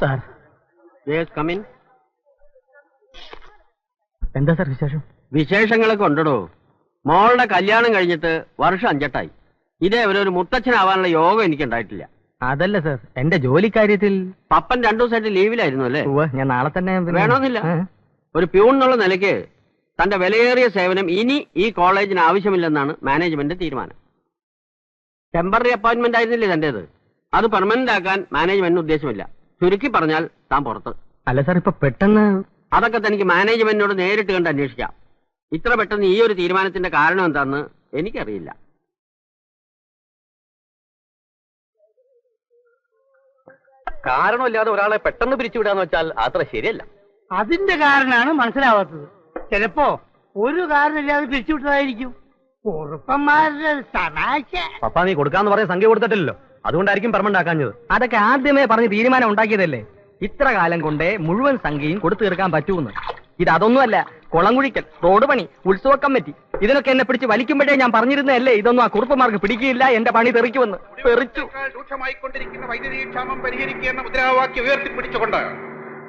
Sir, എന്താ sir വിശേഷം? വിശേഷങ്ങളൊക്കെ ഉണ്ടോ? മോളുടെ കല്യാണം കഴിഞ്ഞിട്ട് വർഷം 5 ഇതേവരെ ഒരു മുത്തച്ഛനാവാനുള്ള യോഗം എനിക്ക് ഉണ്ടായിട്ടില്ല. അതല്ല സാർ, എന്റെ ജോലി കാര്യത്തിൽ പപ്പൻ 2 ദിവസമായിട്ട് ലീവിലായിരുന്നു അല്ലേ? ഞാൻ നാളെ തന്നെ വേണമെന്നില്ല. ഒരു പ്യൂൺ എന്നുള്ള നിലയ്ക്ക് തന്റെ വിലയേറിയ സേവനം ഇനി ഈ കോളേജിന് ആവശ്യമില്ലെന്നാണ് മാനേജ്മെന്റ് തീരുമാനം. ടെമ്പററി അപ്പോയിന്റ്മെന്റ് ആയിരുന്നില്ലേ തന്റേത്? അത് പെർമനന്റ് ആക്കാൻ മാനേജ്മെന്റിന് ഉദ്ദേശമില്ല. ചുരുക്കി പറഞ്ഞാൽ താൻ പുറത്ത്. അല്ല സാർ, ഇപ്പൊ പെട്ടെന്ന് അതൊക്കെ തനിക്ക് മാനേജ്മെന്റിനോട് നേരിട്ട് കണ്ട് അന്വേഷിക്കാം. ഇത്ര പെട്ടെന്ന് ഈ ഒരു തീരുമാനത്തിന്റെ കാരണം എന്താണെന്ന് എനിക്കറിയില്ല. കാരണമില്ലാതെ ഒരാളെ പെട്ടെന്ന് പിരിച്ചുവിടാന്ന് വെച്ചാൽ അത്ര ശരിയല്ല. അതിന്റെ കാരണമാണ് മനസ്സിലാവാത്തത്. ചിലപ്പോ ഒരു കാരണമില്ലാതെ പിരിച്ചുവിട്ടതായിരിക്കും. കുറുപ്പന്മാരുടെ തമാശ. പപ്പ, നീ കൊടുക്കാന്ന് പറഞ്ഞ സംഖ്യ കൊടുത്തിട്ടില്ലല്ലോ, അതുകൊണ്ടായിരിക്കും പെർമനന്റ് ആക്കാഞ്ഞത്. അതൊക്കെ ആദ്യമേ പറഞ്ഞ് തീരുമാനം ഉണ്ടാക്കിയതല്ലേ. ഇത്ര കാലം കൊണ്ടേ മുഴുവൻ സംഖ്യയും കൊടുത്തു തീർക്കാൻ പറ്റൂന്ന്. ഇത് അതൊന്നുമല്ല. കുളംകുഴിക്കൽ, റോഡ് പണി, ഉത്സവ കമ്മിറ്റി, ഇതിനൊക്കെ എന്നെ പിടിച്ച് വലിക്കുമ്പോഴേ ഞാൻ പറഞ്ഞിരുന്നല്ലേ ഇതൊന്നും ആ കുറുപ്പന്മാർക്ക് പിടിക്കില്ല, എന്റെ പണി തെറിക്കുമെന്ന്. തെറിച്ചു. രൂക്ഷമായിക്കൊണ്ടിരിക്കുന്ന വൈദ്യുതി ക്ഷാമം പരിഹരിക്കുന്ന മുദ്രാവാക്യം ഉയർത്തിപ്പിടിച്ചുകൊണ്ട്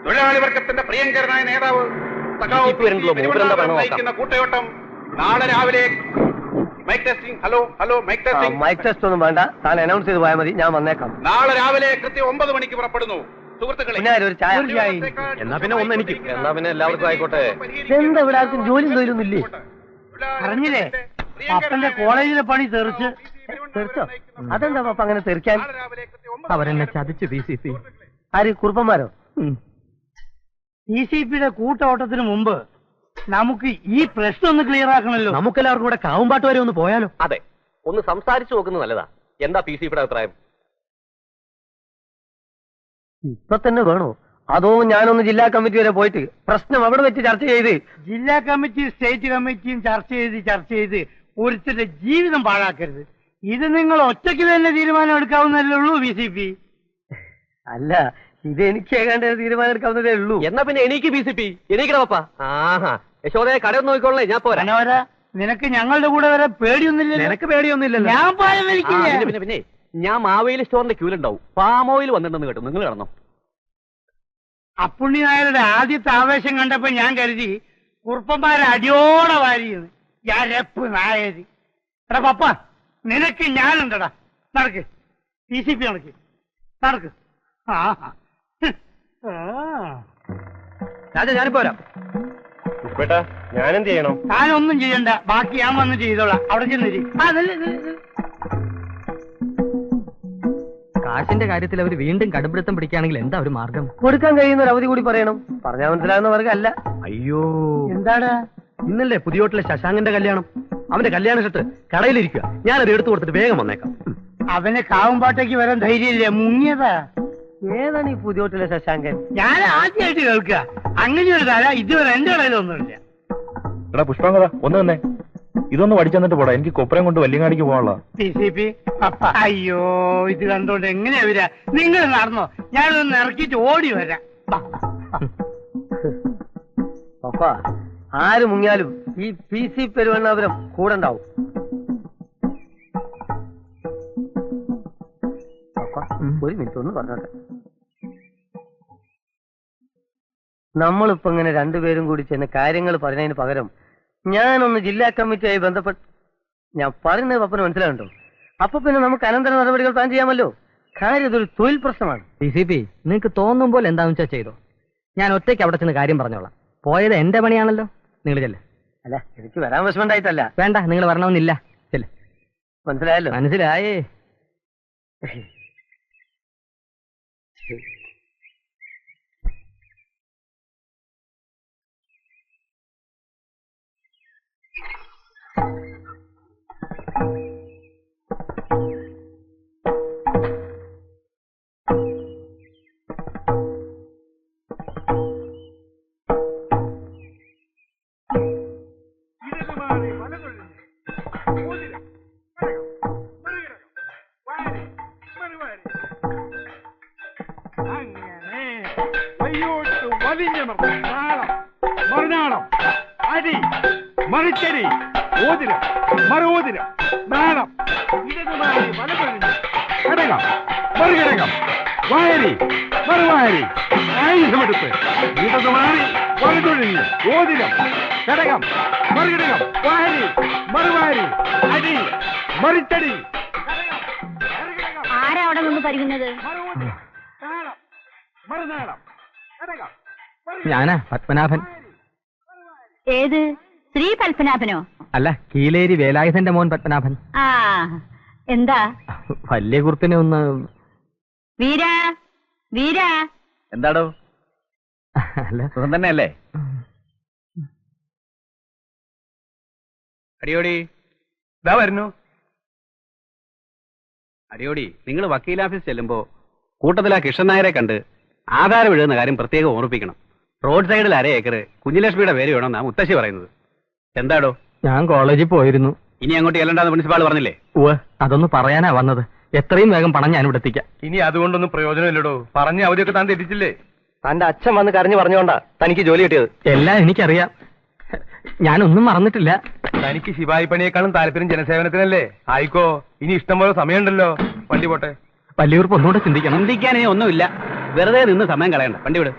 തൊഴിലാളി വർഗത്തിന്റെ പ്രിയങ്കരനായ നേതാവ് കൂട്ടയോട്ടം നാളെ രാവിലെ mic testing. Hello hello, mic testing. Mic test ഒന്നും വേണ്ട, താൻ അനൗൺസ് ചെയ്ത് പോയാൽ മതി, ഞാൻ വന്നേക്കാം. നാളെ രാവിലെ കൃത്യം 9 മണിക്ക് പുറപ്പെടുന്നു. സുഹൃത്തുക്കളെ, ഒരു ചായ. എന്നാ പിന്നെ ഒന്ന് എനിക്ക്. എന്നാ പിന്നെ എല്ലാവർക്കും ആയിക്കോട്ടെ. എന്താ ഇവിടെ ആർക്കും ജോലി തൊഴിലൊന്നുമില്ലേ? അറിഞ്ഞില്ലേ, അപ്പന്റെ കോളേജിലെ പണി തെറിച്ച്. തെറിച്ചോ? അതെന്താ പപ്പ അങ്ങനെ തെറിക്കാൻ? അവരെന്നെ ചതിച്ചു. PCP ആര്? കുറുപ്പന്മാരോ? PCPയുടെ കൂട്ടോട്ടത്തിന് മുമ്പ് നമുക്ക് ഈ പ്രശ്നം ഒന്ന് ക്ലിയർ ആക്കണല്ലോ. നമുക്കെല്ലാവർക്കും കൂടെ കാവുംപാട്ട് വരെ ഒന്ന് പോയാലോ? അതെ, ഒന്ന് സംസാരിച്ചു നോക്കുന്നത് നല്ലതാ. എന്താ PCPയുടെ അഭിപ്രായം? ഇപ്പൊ തന്നെ വേണോ, അതോ ഞാനൊന്ന് ജില്ലാ കമ്മിറ്റി വരെ പോയിട്ട് പ്രശ്നം അവിടെ വെച്ച് ചർച്ച ചെയ്ത്? ജില്ലാ കമ്മിറ്റി സ്റ്റേറ്റ് കമ്മിറ്റിയും ചർച്ച ചെയ്ത് ഒരുത്തരുടെ ജീവിതം പാഴാക്കരുത്. ഇത് നിങ്ങൾ ഒറ്റയ്ക്ക് തന്നെ തീരുമാനം എടുക്കാവുന്നതല്ലേ ഉള്ളൂ PCP. അല്ല, ഇത് എനിക്ക് ഏകാണ്ട് തീരുമാനം എടുക്കാവുന്നതേ ഉള്ളൂ. എന്നാ പിന്നെ എനിക്ക് PCP എനിക്കടപ്പാ. ആഹാ, യശോദയെ കടയിൽ നോക്കിക്കൊള്ളേ, ഞാൻ പോരാ. നിനക്ക് ഞങ്ങളുടെ കൂടെ വരെ പേടിയൊന്നുമില്ല? നിനക്ക് പേടിയൊന്നുമില്ലല്ലോ. ഞാൻ പാലം വലിക്കില്ല. പിന്നെ ഞാൻ മാവേലി സ്റ്റോറിന്റെ ക്യൂലുണ്ടാവും. പാം ഓയിൽ വന്നിട്ടുണ്ടെന്ന് കേട്ടു, നിങ്ങൾ കിടന്നോ? അപ്പുണ്ണി നായരുടെ ആദ്യത്തെ ആവേശം കണ്ടപ്പോ ഞാൻ കരുതി കുറുപ്പന്മാരെ അടിയോടെ വാരിയെന്ന്. ഞാൻ രപ്പ് നായര്. എടാ പപ്പ, നിനക്ക് ഞാനുണ്ടടാ. നടക്ക്, PCP നടക്ക്. ഞാനിപ്പോ വരാം. ഞാനെന്ത് ചെയ്യണം? താനൊന്നും ചെയ്യണ്ട, ബാക്കി ഞാൻ വന്ന് ചെയ്തോളാം. അവിടെ ചെന്നിരി. കാശിന്റെ കാര്യത്തിൽ അവർ വീണ്ടും കടുംപിടുത്തം പിടിക്കുകയാണെങ്കിൽ എന്താ ഒരു മാർഗം? കൊടുക്കാൻ കഴിയുന്ന ഒരു അവധി കൂടി പറയണം. പറഞ്ഞാൽ മനസ്സിലാകുന്ന വർഗമല്ല. അയ്യോ, എന്താണ്? ഇന്നല്ലേ പുതിയോട്ടിലെ ശശാങ്കന്റെ കല്യാണം. അവന്റെ കല്യാണ ഷർട്ട് കടയിലിരിക്കുക. ഞാനത് എടുത്തു കൊടുത്തിട്ട് വേഗം വന്നേക്കാം. അവന് കാവുംപാട്ടേക്ക് വരാൻ ധൈര്യമില്ലേ? മുങ്ങിയതാ. ഏതാണ് ഈ പുതിയോട്ടിലെ ശശാങ്കൻ? ഞാൻ ആദ്യമായിട്ട് കേൾക്കുക. അങ്ങനെ ഒരു തല ഇതുവരെ എന്റെ കടയിലൊന്നുമില്ല. എടാ പുഷ്പാങ്കത, ഒന്ന് തന്നെ ഇതൊന്ന് പഠിച്ചെന്നിട്ട് പോടാ. എനിക്ക് കൊപ്പരം കൊണ്ട് വല്യങ്ങാടിക്ക് പോകാനുള്ള. PCP അയ്യോ, ഇത് കണ്ടോണ്ട് എങ്ങനെയാ വരാ? നിങ്ങൾ നടന്നോ, ഞാനൊന്ന് ഇറക്കിട്ട് ഓടി വരാം. പപ്പ, ആര് മുങ്ങിയാലും ഈ PC പെരുവണ്ണാപുരം കൂടെ ഉണ്ടാവും. പപ്പ, ഒരു മിനിറ്റ് ഒന്ന് പറഞ്ഞോട്ടെ. നമ്മളിപ്പോ ഇങ്ങനെ രണ്ടുപേരും കൂടി ചെന്ന് കാര്യങ്ങൾ പറഞ്ഞതിന് പകരം ഞാനൊന്ന് ജില്ലാ കമ്മിറ്റിയായി ബന്ധപ്പെട്ട് ഞാൻ പറയുന്നത് പപ്പന് മനസ്സിലാവുണ്ടോ? അപ്പൊ പിന്നെ നമുക്ക് അനന്തര നടപടികൾ പ്ലാൻ ചെയ്യാമല്ലോ. കാര്യം ഇതൊരു തൊഴിൽ പ്രശ്നമാണ്. PCP, നിങ്ങൾക്ക് തോന്നുമ്പോൾ എന്താണെന്ന് വെച്ചാൽ ചെയ്തോ. ഞാൻ ഒറ്റയ്ക്ക് അവിടെ ചെന്ന് കാര്യം പറഞ്ഞോളാം. പോയത് എന്റെ പണിയാണല്ലോ. നിങ്ങൾ ചെല്ല്. അല്ല, എനിക്ക് വരാൻ വിഷമമുണ്ടായിട്ടല്ല. വേണ്ട, നിങ്ങൾ വരണമെന്നില്ല. ചെല്ല്. മനസ്സിലായല്ലോ? മനസ്സിലായേ. വലിഞ്ഞമർത്തൽ, താളം, മറുനാളം, അടി, മറിച്ചടി, ഓതിരം, മറുഓതിരം, നാളം, ഇടതുമാരി, വലതൊഴിഞ്ഞ്, ഘടകം, മറുഘടകം, വായരി, മറുവായരി, ആയുധമെടുപ്പ്, ഇടതുമാറി, വലതൊഴിഞ്ഞ്, ഓതിരം, ഘടകം, മറുഘടകം, വായരി, മറുവായരി, അടി, മറിച്ചടി, ആരാ അവിടെ നിന്ന് പരിക്കുന്നത്? മറുഓതിരം, താളം, മറുനാളം, ഘടകം. ഞാനാ പത്മനാഭൻ. ഏത് ശ്രീ പത്മനാഭനോ? അല്ല, കീലേരി വേലായുധന്റെ മോൻ പത്മനാഭൻ. ആ, എന്താ? വലിയ കുറുപ്പിനെ ഒന്ന്. വീരാ, വീരാ. എന്താടോ? അല്ല, സുഖം തന്നെയല്ലേ? അടിയോടി, ഇതാ വരുന്നു. അടിയോടി, നിങ്ങൾ വക്കീലാഫീസ് ചെല്ലുമ്പോ കൂട്ടത്തിൽ ആ കൃഷ്ണൻ നായരെ കണ്ട് ആധാരം എഴുതുന്ന കാര്യം പ്രത്യേകം ഓർമ്മിപ്പിക്കണം. റോഡ് സൈഡിൽ 1/2 ഏക്കർ കുഞ്ഞിലക്ഷ്മിയുടെ പേര് വേണമെന്നാ മുത്തശ്ശി പറയുന്നത്. എന്താടോ? ഞാൻ കോളേജിൽ പോയിരുന്നു. ഇനി അങ്ങോട്ട് ചെല്ലണ്ടെന്ന് പ്രിൻസിപ്പാൾ പറഞ്ഞില്ലേ? ഉവ്വ്, അതൊന്ന് പറയാനാ വന്നത്. എത്രയും വേഗം പണം ഞാൻ ഇവിടെ എത്തിക്കാം. ഇനി അതുകൊണ്ടൊന്നും പ്രയോജനമില്ലടോ. പറഞ്ഞ അവധിയൊക്കെ താൻ തെറ്റിച്ചില്ലേ? തന്റെ അച്ഛൻ വന്ന് കരഞ്ഞു പറഞ്ഞോണ്ടാ തനിക്ക് ജോലി കിട്ടിയത്. എല്ലാം എനിക്കറിയാം. ഞാനൊന്നും മറന്നിട്ടില്ല. തനിക്ക് ശിവായി പണിയേക്കാളും താല്പര്യം ജനസേവനത്തിനല്ലേ? ആയിക്കോ, ഇനി ഇഷ്ടം പോലെ സമയമുണ്ടല്ലോ. വണ്ടി പോട്ടെ. വലിയൂർപ്പ് ഒന്നുകൂടെ ചിന്തിക്കണം. ചിന്തിക്കാനേ ഒന്നുമില്ല. വെറുതെ നിന്ന് സമയം കളയണ്ട. വണ്ടി വിട്.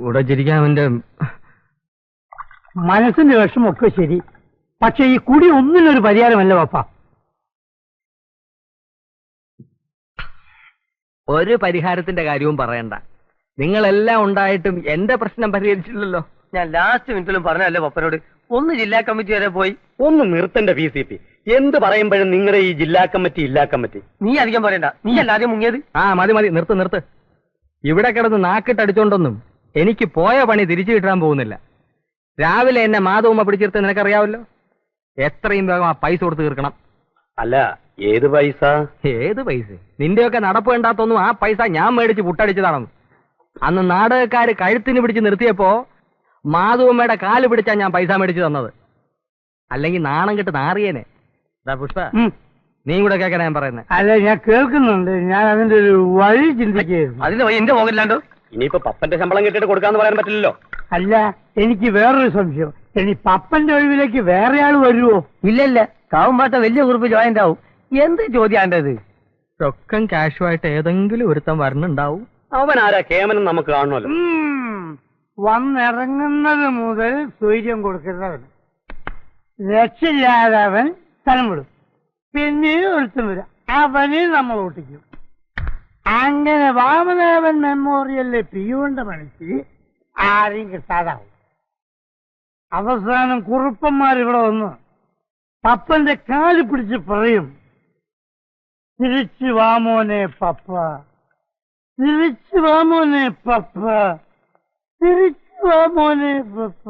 കൂടെ ചിരിക്കാൻ അവന്റെ മനസ്സിന്റെ വിഷമൊക്കെ ശരി, പക്ഷെ ഈ കുടി ഒന്നിനൊരു പരിഹാരമല്ല പാപ്പ. ഒരു പരിഹാരത്തിന്റെ കാര്യവും പറയണ്ട. നിങ്ങളെല്ലാം ഉണ്ടായിട്ടും എന്റെ പ്രശ്നം പരിഹരിച്ചില്ലല്ലോ. ഞാൻ ലാസ്റ്റ് മിനിറ്റിലും പറഞ്ഞല്ലേ പപ്പനോട്, ഒന്ന് ജില്ലാ കമ്മിറ്റി വരെ പോയി. ഒന്ന് നിർത്തണ്ട PCP. എന്ത് പറയുമ്പോഴും നിങ്ങളുടെ ഈ ജില്ലാ കമ്മിറ്റി. നീ അധികം പറയണ്ട, നീ അല്ലാതെ മുങ്ങിയത്. ആ മതി, നിർത്ത്. ഇവിടെ കിടന്ന് നാക്കിട്ടടിച്ചോണ്ടൊന്നും എനിക്ക് പോയ പണി തിരിച്ചു കിട്ടാൻ പോകുന്നില്ല. രാവിലെ എന്നെ മാധവമ്മ പിടിച്ചെടുത്ത് നിനക്കറിയാവല്ലോ. എത്രയും വേഗം ആ പൈസ കൊടുത്ത് തീർക്കണം. അല്ല, ഏത് പൈസ? ഏത് പൈസ? നിന്റെയൊക്കെ നടപ്പ് വേണ്ടാത്തൊന്നും ആ പൈസ ഞാൻ മേടിച്ച് പുട്ടടിച്ചതാണെന്ന്. അന്ന് നാടകക്കാര് കഴുത്തിന് പിടിച്ച് നിർത്തിയപ്പോ മാധവമ്മയുടെ കാല് പിടിച്ചാ ഞാൻ പൈസ മേടിച്ചു തന്നത്. അല്ലെങ്കിൽ നാണം കെട്ട് നാറിയേനെ. പുഷ്പ, നീ കൂടെ കേൾക്കണ ഞാൻ പറയുന്നത്. അല്ല, ഞാൻ കേൾക്കുന്നുണ്ട്. ഞാൻ അതിന്റെ ഒരു വഴി ചിന്തിക്കുകയായിരുന്നു. അതിന് വഴി എന്റെ പോകില്ലാണ്ടോ? ഇനിയിപ്പോ പപ്പന്റെ ശമ്പളം കിട്ടിയിട്ട് കൊടുക്കാന്ന് പറയാൻ പറ്റില്ലല്ലോ. അല്ല, എനിക്ക് വേറൊരു സംശയം. ഇനി പപ്പന്റെ ഒഴിവിലേക്ക് വേറെ ആള് വരുവോ? ഇല്ലല്ല, കാവുമ്പാട്ട വലിയ കുറിപ്പ് ജോയിന്റ് ആവും. എന്ത് ചോദ്യാണ്ടത്? റൊക്കം ക്യാഷുമായിട്ട് ഏതെങ്കിലും ഒരുത്തം വരണുണ്ടാവും. അവൻ ആരാ കേമനും നമുക്ക് കാണണമല്ലോ. വന്നിറങ്ങുന്നത് മുതൽ സ്വൈര്യം കൊടുക്കുന്നവൻ, രക്ഷയില്ലാതെ അവൻ സ്ഥലം വിടും. പിന്നെയും ഒരുത്തം വരും, അവനെ നമ്മൾ ഓട്ടിക്കും. അങ്ങനെ വാമദേവൻ മെമ്മോറിയലിലെ പിയുവിന്റെ പണിക്ക് ആരെയും കിട്ടാതാവും. അവസാനം കുറുപ്പന്മാർ ഇവിടെ വന്ന് പപ്പന്റെ കാല് പിടിച്ച് പറയും, തിരിച്ചു വാമോനെ പപ്പ, തിരിച്ചു വാമോനെ പപ്പ, തിരിച്ചു വാമോനെ പപ്പ.